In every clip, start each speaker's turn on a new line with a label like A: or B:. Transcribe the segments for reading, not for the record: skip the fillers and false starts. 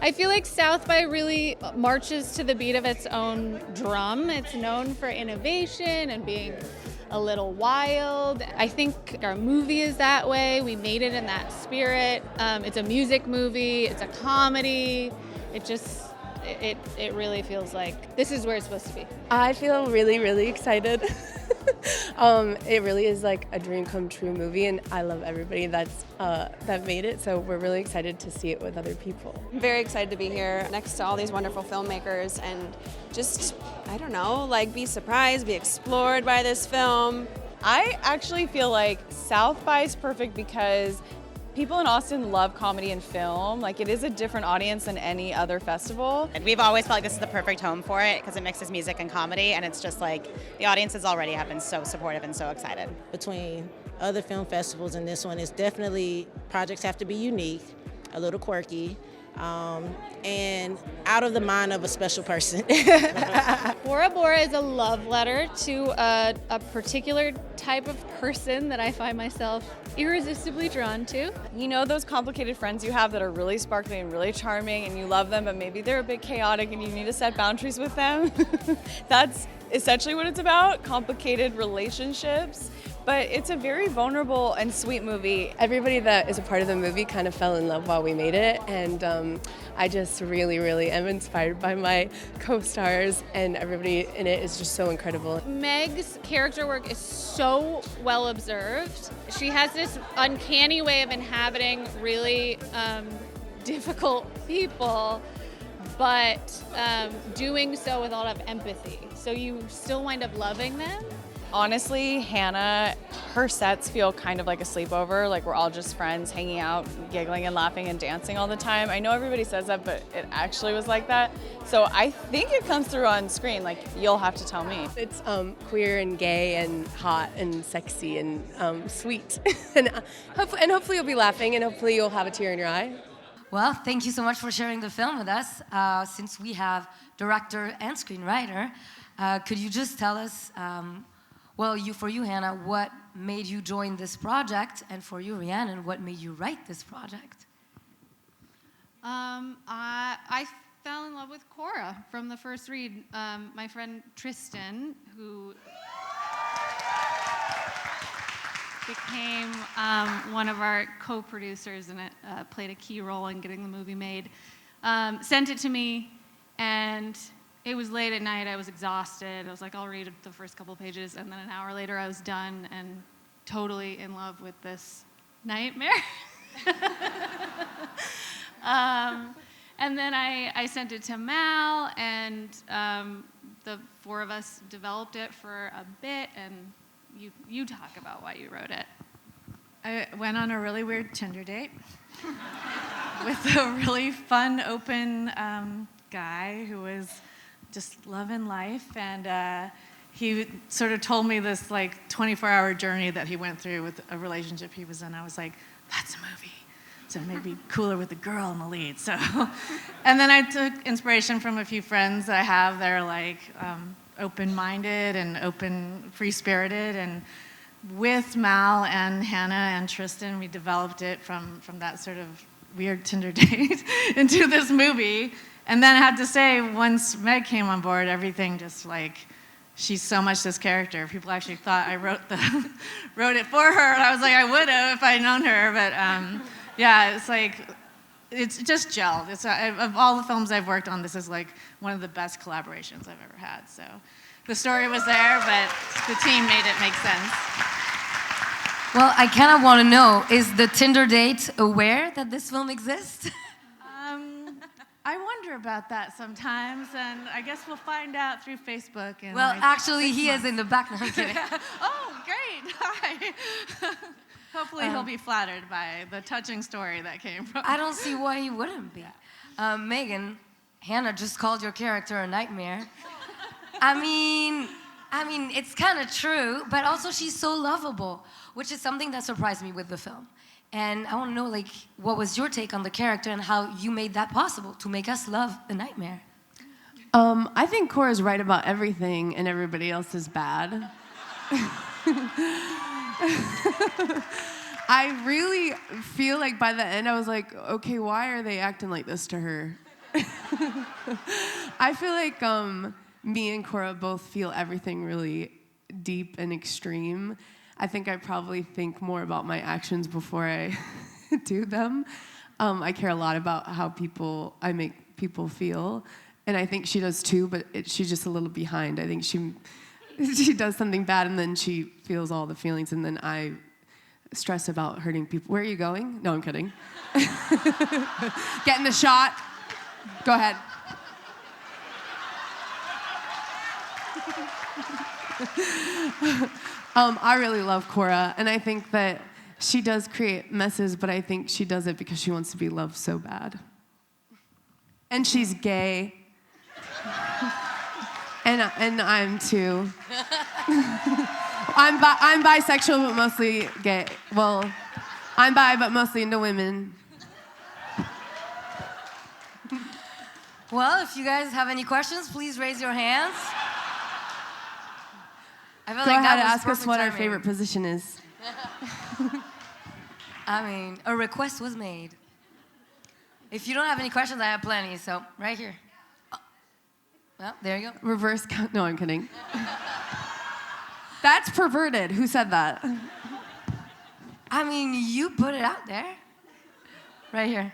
A: I feel like South by really marches to the beat of its own drum. It's known for innovation and being a little wild. I think our movie is that way. We made it in that spirit. It's a music movie. It's a comedy. It really feels like this is where it's supposed to be.
B: I feel really, really excited. It really is like a dream come true movie, and I love everybody that made it, so we're really excited to see it with other people.
C: I'm very excited to be here next to all these wonderful filmmakers and just, I don't know, like be surprised, be explored by this film.
D: I actually feel like South by is perfect because people in Austin love comedy and film. Like, it is a different audience than any other festival.
E: And we've always felt like this is the perfect home for it because it mixes music and comedy, and it's just like the audiences already have been so supportive and so excited.
F: Between other film festivals and this one, is definitely, projects have to be unique, a little quirky, and out of the mind of a special person.
A: Cora Bora is a love letter to a particular type of person that I find myself irresistibly drawn to.
D: You know those complicated friends you have that are really sparkly and really charming and you love them, but maybe they're a bit chaotic and you need to set boundaries with them? That's essentially what it's about, complicated relationships. But it's a very vulnerable and sweet movie.
B: Everybody that is a part of the movie kind of fell in love while we made it, and I just really, really am inspired by my co-stars, and everybody in it is just so incredible.
A: Meg's character work is so well observed. She has this uncanny way of inhabiting really difficult people, but doing so with a lot of empathy. So you still wind up loving them.
D: Honestly, Hannah, her sets feel kind of like a sleepover, like we're all just friends hanging out, giggling and laughing and dancing all the time. I know everybody says that, but it actually was like that. So I think it comes through on screen, like you'll have to tell me.
B: It's queer and gay and hot and sexy and sweet. and hopefully you'll be laughing and hopefully you'll have a tear in your eye.
G: Well, thank you so much for sharing the film with us. Since we have director and screenwriter, could you just tell us, for you, Hannah, what made you join this project? And for you, Rhiannon, what made you write this project?
A: I fell in love with Cora from the first read. My friend Tristan, who became one of our co-producers and played a key role in getting the movie made, sent it to me, and it was late at night, I was exhausted. I was like, I'll read the first couple pages, and then an hour later I was done and totally in love with this nightmare. And then I sent it to Mal, and the four of us developed it for a bit, and you talk about why you wrote it.
H: I went on a really weird Tinder date with a really fun, open guy who was just loving life, and he sort of told me this like 24-hour journey that he went through with a relationship he was in. I was like, that's a movie. So it may be cooler with a girl in the lead. So, and then I took inspiration from a few friends that I have that are like open-minded and open, free-spirited, and with Mal and Hannah and Tristan, we developed it from that sort of weird Tinder date into this movie. And then I have to say, once Meg came on board, everything just like, she's so much this character. People actually thought I wrote it for her, and I was like, I would have if I'd known her. But yeah, it's like, it's just gelled. It's of all the films I've worked on, this is like one of the best collaborations I've ever had. So the story was there, but the team made it make sense.
G: Well, I kind of want to know, is the Tinder date aware that this film exists?
H: I wonder about that sometimes, and I guess we'll find out through Facebook. In
G: Well,
H: like
G: actually,
H: 6
G: he
H: months.
G: is in the back. No, I'm kidding.
H: Oh, great. Hi. Hopefully he'll be flattered by the touching story that came from.
G: I don't see why he wouldn't be. Megan, Hannah just called your character a nightmare. I mean, it's kind of true, but also she's so lovable, which is something that surprised me with the film. And I want to know, like, what was your take on the character and how you made that possible to make us love the nightmare?
I: I think Cora's right about everything and everybody else is bad. I really feel like by the end I was like, okay, why are they acting like this to her? I feel like me and Cora both feel everything really deep and extreme. I think I probably think more about my actions before I do them. I care a lot about how I make people feel, and I think she does too. But she's just a little behind. I think she does something bad, and then she feels all the feelings, and then I stress about hurting people. Where are you going? No, I'm kidding. Get in the shot. Go ahead. I really love Cora, and I think that she does create messes, but I think she does it because she wants to be loved so bad. And she's gay. and I'm too. I'm bisexual, but mostly gay. Well, I'm bi, but mostly into women.
G: Well, if you guys have any questions, please raise your hands. I feel
I: Go
G: like
I: ahead
G: that
I: and
G: was
I: ask us
G: perfect
I: what our
G: timing.
I: favorite position is.
G: I mean, a request was made. If you don't have any questions, I have plenty, so right here. Oh. Well, there you go.
I: Reverse count. No, I'm kidding. That's perverted. Who said that?
G: I mean, you put it out there. Right here.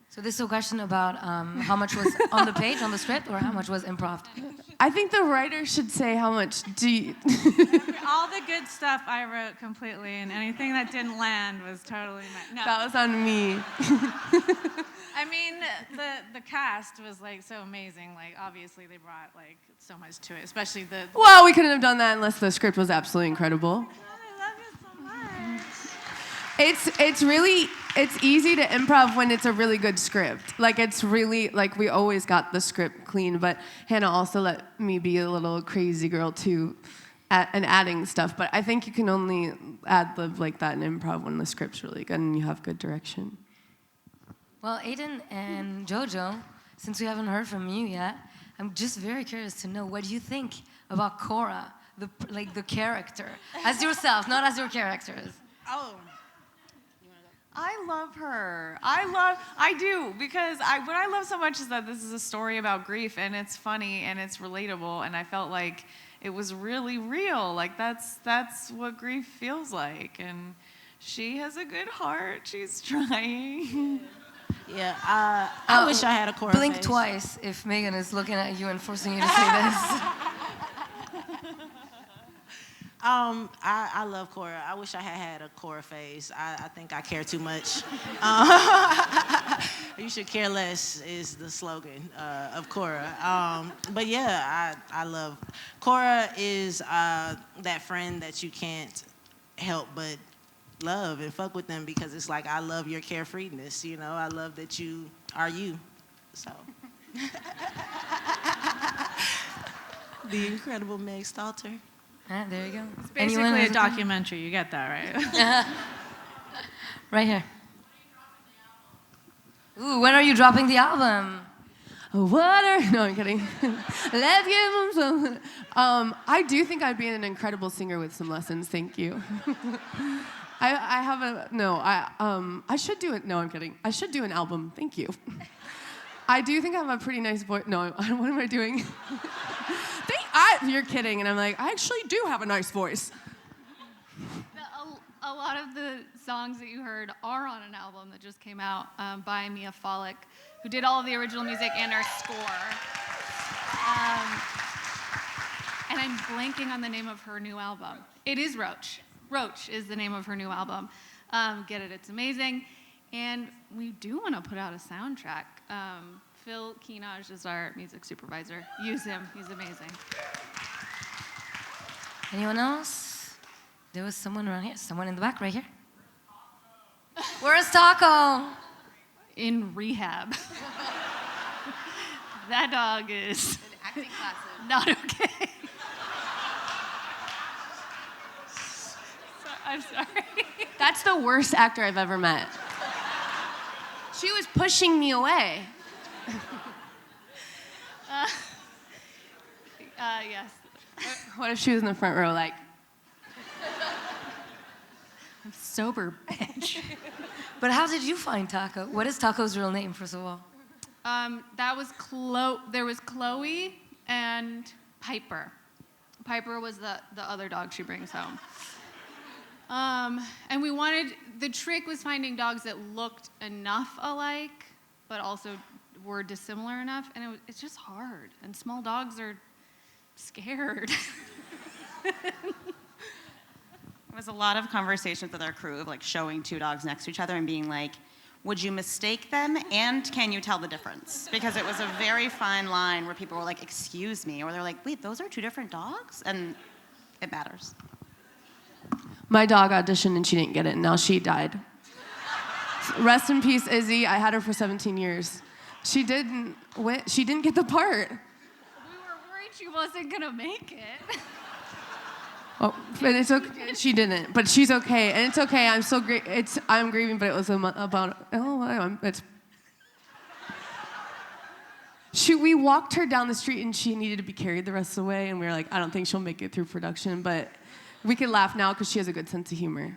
G: So this is a question about how much was on the page, on the script, or how much was improv?
I: I think the writer should say how much do you...
H: All the good stuff I wrote completely, and anything that didn't land was totally no.
I: That was on me.
H: I mean, the cast was like so amazing. Like obviously they brought like so much to it, especially the.
I: Well, we couldn't have done that unless the script was absolutely incredible.
H: I love you so much.
I: It's easy to improv when it's a really good script. Like it's really, like we always got the script clean, but Hannah also let me be a little crazy girl too, and adding stuff. But I think you can only ad-lib like that in improv when the script's really good and you have good direction.
G: Well, Ayden and Jojo, since we haven't heard from you yet, I'm just very curious to know what you think about Cora, the character, as yourself, not as your characters.
D: Oh. I love her. I do, because what I love so much is that this is a story about grief, and it's funny and it's relatable, and I felt like it was really real. Like that's what grief feels like, and she has a good heart. She's trying.
F: Yeah, I wish I had a Cora
G: Blink
F: face.
G: twice if Megan is looking at you and forcing you to say this.
F: I love Cora. I wish I had a Cora face. I think I care too much. You should care less is the slogan of Cora. But yeah, I love Cora is that friend that you can't help but love and fuck with them, because it's like, I love your carefreeness, you know? I love that you are you, so. The incredible Megan Stalter.
G: There you go.
H: It's basically a documentary. You get that, right?
G: Right here. Ooh, when are you dropping the album?
I: No, I'm kidding. Let's give them some. I do think I'd be an incredible singer with some lessons. Thank you. I should do it. No, I'm kidding. I should do an album. Thank you. I do think I have a pretty nice voice. No, what am I doing? You're kidding. And I'm like, I actually do have a nice voice.
A: A lot of the songs that you heard are on an album that just came out by Mia Follick, who did all of the original music and our score. And I'm blanking on the name of her new album. It is Roach. Roach is the name of her new album. Get it, it's amazing. And we do want to put out a soundtrack. Phil Keenaj is our music supervisor. Use him, he's amazing.
G: Anyone else? There was someone around here. Someone in the back, right here. Where's Taco?
A: In rehab. That dog is
G: Acting classes.
A: not okay. I'm sorry.
I: That's the worst actor I've ever met. She was pushing me away.
A: Yes.
I: What if she was in the front row, like,
H: I'm sober, bitch.
G: But how did you find Taco? What is Taco's real name, first of all?
A: That was there was Chloe and Piper. Piper was the other dog she brings home. And the trick was finding dogs that looked enough alike, but also were dissimilar enough, and it's just hard. And small dogs are scared.
E: There was a lot of conversations with our crew of like showing two dogs next to each other and being like, would you mistake them and can you tell the difference? Because it was a very fine line where people were like, excuse me, or they're like, wait, those are two different dogs? And it matters.
I: my dog auditioned and she didn't get it, and now she died. Rest in peace, Izzy. I had her for 17 years. She didn't get the part.
A: We were worried she wasn't gonna make it.
I: Oh, but it's okay. She didn't, but she's okay, and it's okay. I'm so great. I'm grieving, but it was about. We walked her down the street, and she needed to be carried the rest of the way, and we were like, I don't think she'll make it through production, but we can laugh now because she has a good sense of humor.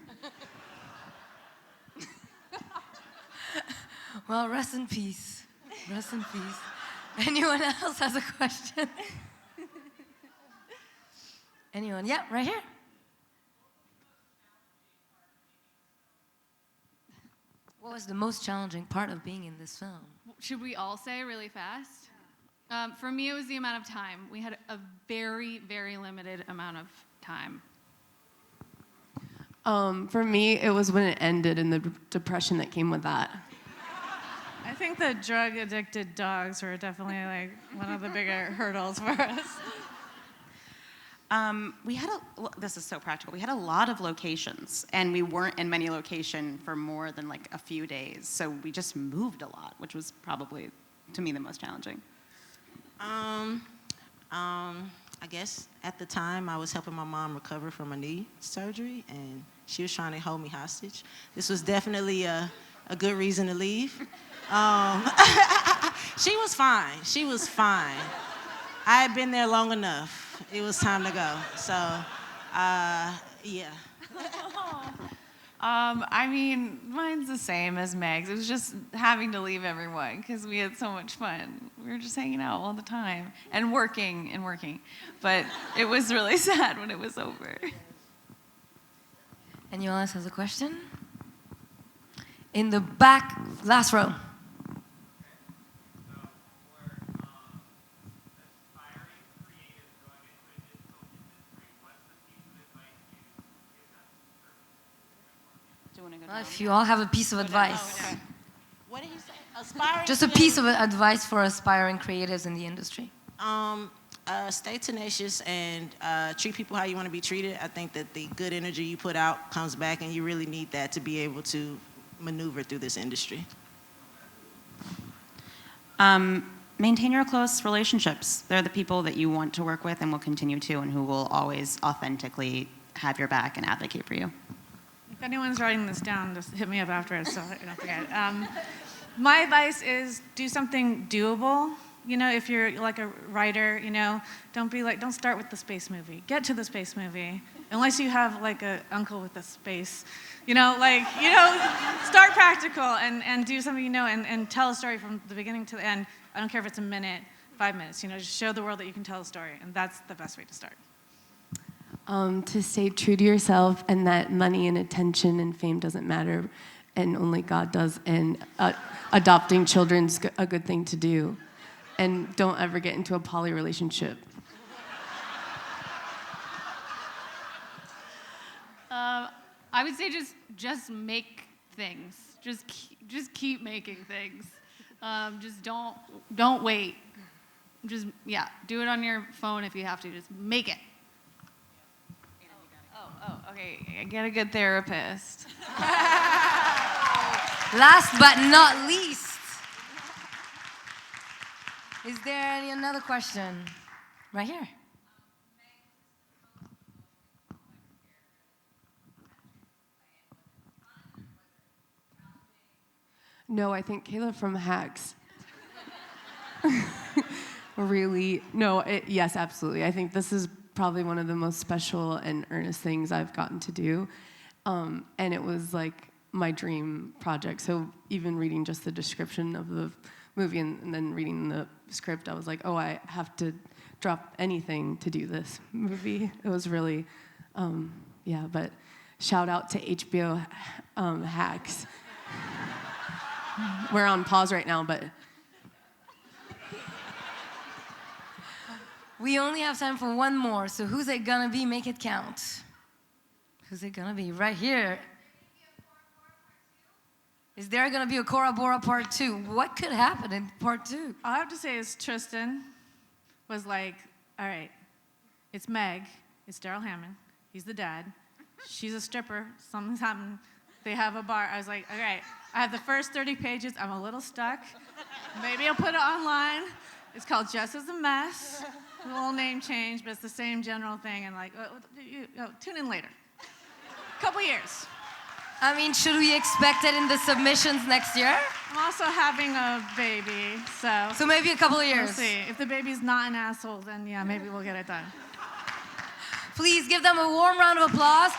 G: Well, rest in peace. Rest in peace. Anyone else has a question? Anyone? Yeah, right here. What was the most challenging part of being in this film?
A: Should we all say really fast? For me, it was the amount of time. We had a very, very limited amount of time.
I: For me, it was when it ended and the depression that came with that.
H: I think the drug-addicted dogs were definitely like one of the bigger hurdles for us.
E: This is so practical. We had a lot of locations, and we weren't in many locations for more than like a few days. So we just moved a lot, which was probably, to me, the most challenging.
F: I guess at the time I was helping my mom recover from a knee surgery, and she was trying to hold me hostage. This was definitely a good reason to leave. She was fine. She was fine. I had been there long enough. It was time to go. So, yeah.
D: I mean, mine's the same as Meg's. It was just having to leave everyone because we had so much fun. We were just hanging out all the time and working. But it was really sad when it was over.
G: Anyone else has a question? In the back, last row. Well, if you all have a piece of advice.
F: What did he say? Aspiring.
G: Just a piece of advice for aspiring creatives in the industry.
F: Stay tenacious and treat people how you want to be treated. I think that the good energy you put out comes back, and you really need that to be able to maneuver through this industry.
E: Maintain your close relationships. They're the people that you want to work with and will continue to, and who will always authentically have your back and advocate for you.
H: If anyone's writing this down, just hit me up afterwards so I don't forget. My advice is do something doable. You know, if you're like a writer, you know, don't start with the space movie. Get to the space movie, unless you have like an uncle with a space. Start practical and do something, and tell a story from the beginning to the end. I don't care if it's a minute, 5 minutes, just show the world that you can tell a story, and that's the best way to start.
I: To stay true to yourself, and that money and attention and fame doesn't matter, and only God does, and adopting children's a good thing to do. And don't ever get into a poly relationship.
A: I would say just make things. Just keep making things. Just don't wait. Just do it on your phone if you have to. Just make it.
D: Okay. Get a good therapist.
G: Last but not least, is there another question? Right here.
I: No, I think Kayla from Hacks. Really? No, yes, absolutely. I think this is probably one of the most special and earnest things I've gotten to do. And it was like my dream project. So even reading just the description of the movie and then reading the script, I was like, oh, I have to drop anything to do this movie. It was really, yeah, but shout out to HBO Hacks. We're on pause right now, but.
G: We only have time for one more, so who's it gonna be? Make it count. Who's it gonna be? Right here. Is there gonna be a Cora Bora part 2? What could happen in part 2?
H: All I have to say is Tristan was like, all right, it's Meg, it's Daryl Hammond, he's the dad, she's a stripper, something's happened, they have a bar. I was like, all right, I have the first 30 pages, I'm a little stuck, maybe I'll put it online. It's called Just As a Mess, a little name change, but it's the same general thing, and like, tune in later. Couple years.
G: I mean, should we expect it in the submissions next year?
H: I'm also having a baby, so.
G: So maybe a couple of years.
H: We'll see. If the baby's not an asshole, then yeah, maybe we'll get it done.
G: Please give them a warm round of applause.